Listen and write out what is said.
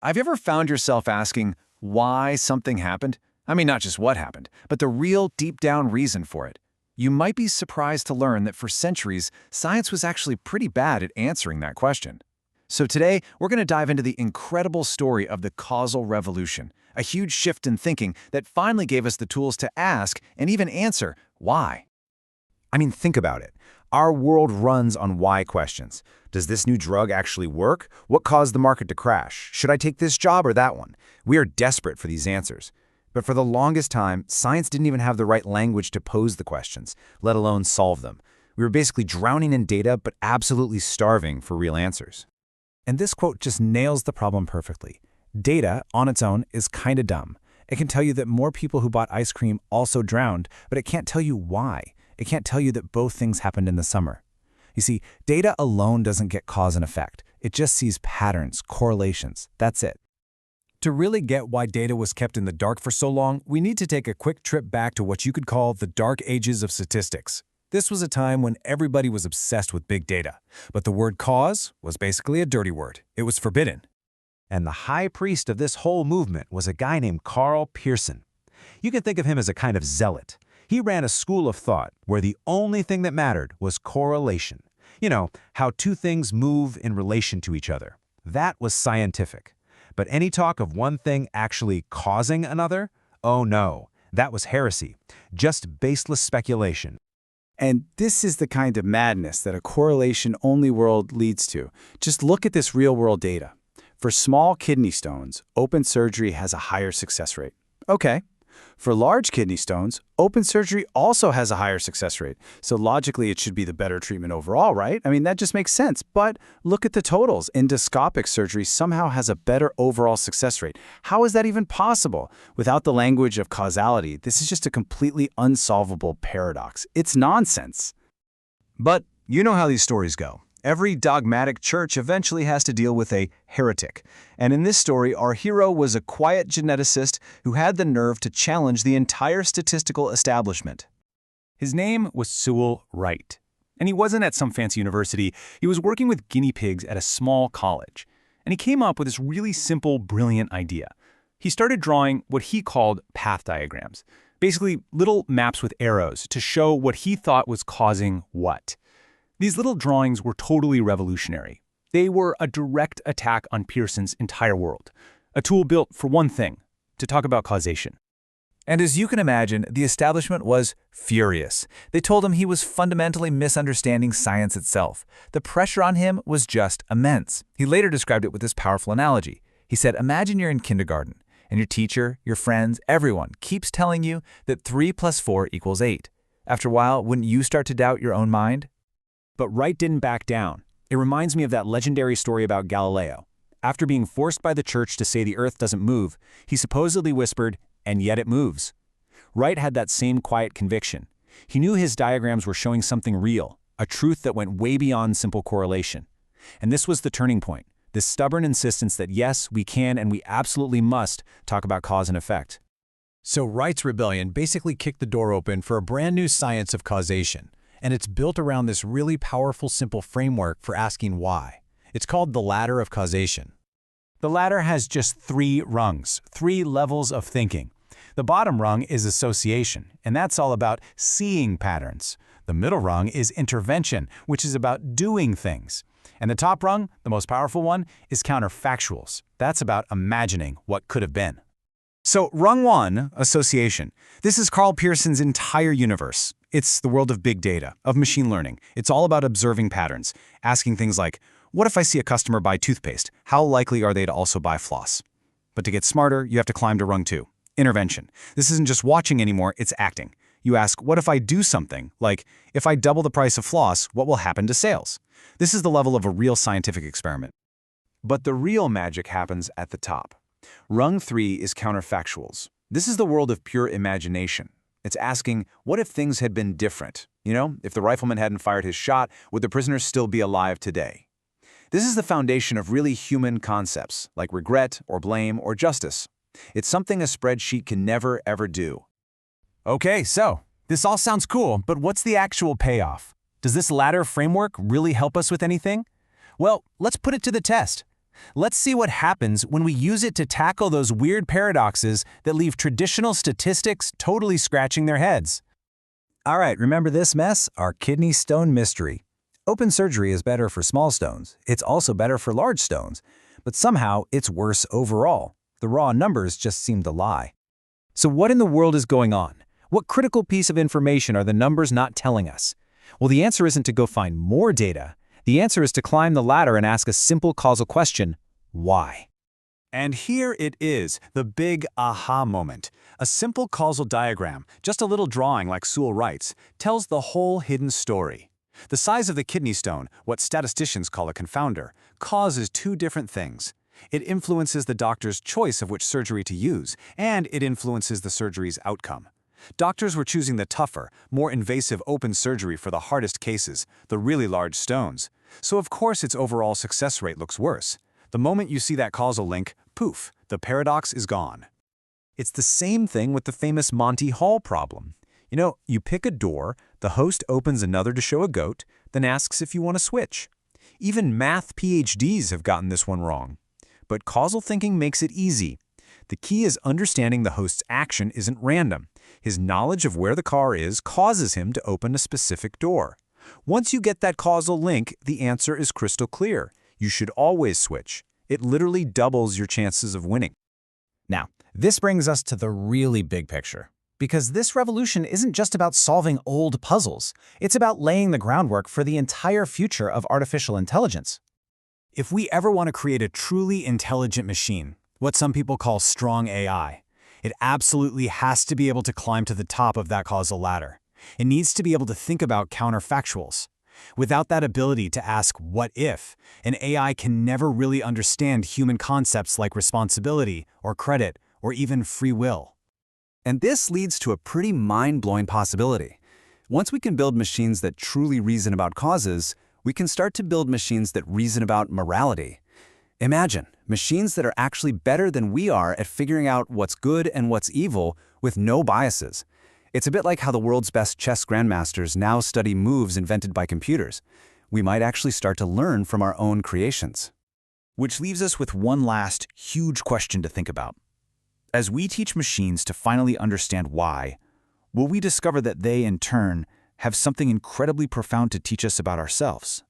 Have you ever found yourself asking why something happened? I mean, not just what happened, but the real deep down reason for it. You might be surprised to learn that for centuries, science was actually pretty bad at answering that question. So today, we're going to dive into the incredible story of the causal revolution, a huge shift in thinking that finally gave us the tools to ask and even answer why. I mean, think about it. Our world runs on why questions. Does this new drug actually work? What caused the market to crash? Should I take this job or that one? We are desperate for these answers. But for the longest time, science didn't even have the right language to pose the questions, let alone solve them. We were basically drowning in data, but absolutely starving for real answers. And this quote just nails the problem perfectly. Data, on its own, is kinda dumb. It can tell you that more people who bought ice cream also drowned, but it can't tell you why. It can't tell you that both things happened in the summer. You see, data alone doesn't get cause and effect. It just sees patterns, correlations. That's it. To really get why data was kept in the dark for so long, we need to take a quick trip back to what you could call the dark ages of statistics. This was a time when everybody was obsessed with big data, but the word cause was basically a dirty word. It was forbidden. And the high priest of this whole movement was a guy named Karl Pearson. You can think of him as a kind of zealot. He ran a school of thought where the only thing that mattered was correlation. You know, how two things move in relation to each other. That was scientific. But any talk of one thing actually causing another? Oh no, that was heresy. Just baseless speculation. And this is the kind of madness that a correlation-only world leads to. Just look at this real-world data. For small kidney stones, open surgery has a higher success rate. Okay. For large kidney stones, open surgery also has a higher success rate. So logically, it should be the better treatment overall, right? I mean, that just makes sense. But look at the totals. Endoscopic surgery somehow has a better overall success rate. How is that even possible? Without the language of causality, this is just a completely unsolvable paradox. It's nonsense. But you know how these stories go. Every dogmatic church eventually has to deal with a heretic. And in this story, our hero was a quiet geneticist who had the nerve to challenge the entire statistical establishment. His name was Sewall Wright, and he wasn't at some fancy university. He was working with guinea pigs at a small college. And he came up with this really simple, brilliant idea. He started drawing what he called path diagrams, basically little maps with arrows to show what he thought was causing what. These little drawings were totally revolutionary. They were a direct attack on Pearson's entire world, a tool built for one thing, to talk about causation. And as you can imagine, the establishment was furious. They told him he was fundamentally misunderstanding science itself. The pressure on him was just immense. He later described it with this powerful analogy. He said, imagine you're in kindergarten, and your teacher, your friends, everyone keeps telling you that 3 plus 4 equals 8. After a while, wouldn't you start to doubt your own mind? But Wright didn't back down. It reminds me of that legendary story about Galileo. After being forced by the church to say the earth doesn't move, he supposedly whispered, "And yet it moves." Wright had that same quiet conviction. He knew his diagrams were showing something real, a truth that went way beyond simple correlation. And this was the turning point, this stubborn insistence that yes, we can and we absolutely must talk about cause and effect. So Wright's rebellion basically kicked the door open for a brand new science of causation. And it's built around this really powerful, simple framework for asking why. It's called the ladder of causation. The ladder has just 3 rungs, 3 levels of thinking. The bottom rung is association, and that's all about seeing patterns. The middle rung is intervention, which is about doing things. And the top rung, the most powerful one, is counterfactuals. That's about imagining what could have been. So rung 1, association. This is Karl Pearson's entire universe. It's the world of big data, of machine learning. It's all about observing patterns, asking things like, what if I see a customer buy toothpaste? How likely are they to also buy floss? But to get smarter, you have to climb to rung 2, intervention. This isn't just watching anymore, it's acting. You ask, what if I do something? Like, if I double the price of floss, what will happen to sales? This is the level of a real scientific experiment. But the real magic happens at the top. Rung 3 is counterfactuals. This is the world of pure imagination. It's asking, what if things had been different? You know, if the rifleman hadn't fired his shot, would the prisoners still be alive today? This is the foundation of really human concepts, like regret or blame or justice. It's something a spreadsheet can never, ever do. Okay, so this all sounds cool, but what's the actual payoff? Does this ladder framework really help us with anything? Well, let's put it to the test. Let's see what happens when we use it to tackle those weird paradoxes that leave traditional statistics totally scratching their heads. All right, remember this mess? Our kidney stone mystery. Open surgery is better for small stones. It's also better for large stones. But somehow, it's worse overall. The raw numbers just seem to lie. So what in the world is going on? What critical piece of information are the numbers not telling us? Well, the answer isn't to go find more data. The answer is to climb the ladder and ask a simple causal question: why? And here it is, the big aha moment. A simple causal diagram, just a little drawing like Sewell writes, tells the whole hidden story. The size of the kidney stone, what statisticians call a confounder, causes two different things. It influences the doctor's choice of which surgery to use, and it influences the surgery's outcome. Doctors were choosing the tougher, more invasive open surgery for the hardest cases, the really large stones. So of course its overall success rate looks worse. The moment you see that causal link, poof, the paradox is gone. It's the same thing with the famous Monty Hall problem. You know, you pick a door, the host opens another to show a goat, then asks if you want to switch. Even math PhDs have gotten this one wrong. But causal thinking makes it easy. The key is understanding the host's action isn't random. His knowledge of where the car is causes him to open a specific door. Once you get that causal link, the answer is crystal clear. You should always switch. It literally doubles your chances of winning. Now, this brings us to the really big picture. Because this revolution isn't just about solving old puzzles. It's about laying the groundwork for the entire future of artificial intelligence. If we ever want to create a truly intelligent machine, what some people call strong AI, it absolutely has to be able to climb to the top of that causal ladder. It needs to be able to think about counterfactuals. Without that ability to ask what if, an AI can never really understand human concepts like responsibility or credit or even free will. And this leads to a pretty mind-blowing possibility. Once we can build machines that truly reason about causes, we can start to build machines that reason about morality. Imagine machines that are actually better than we are at figuring out what's good and what's evil with no biases. It's a bit like how the world's best chess grandmasters now study moves invented by computers. We might actually start to learn from our own creations. Which leaves us with one last huge question to think about. As we teach machines to finally understand why, will we discover that they, in turn, have something incredibly profound to teach us about ourselves?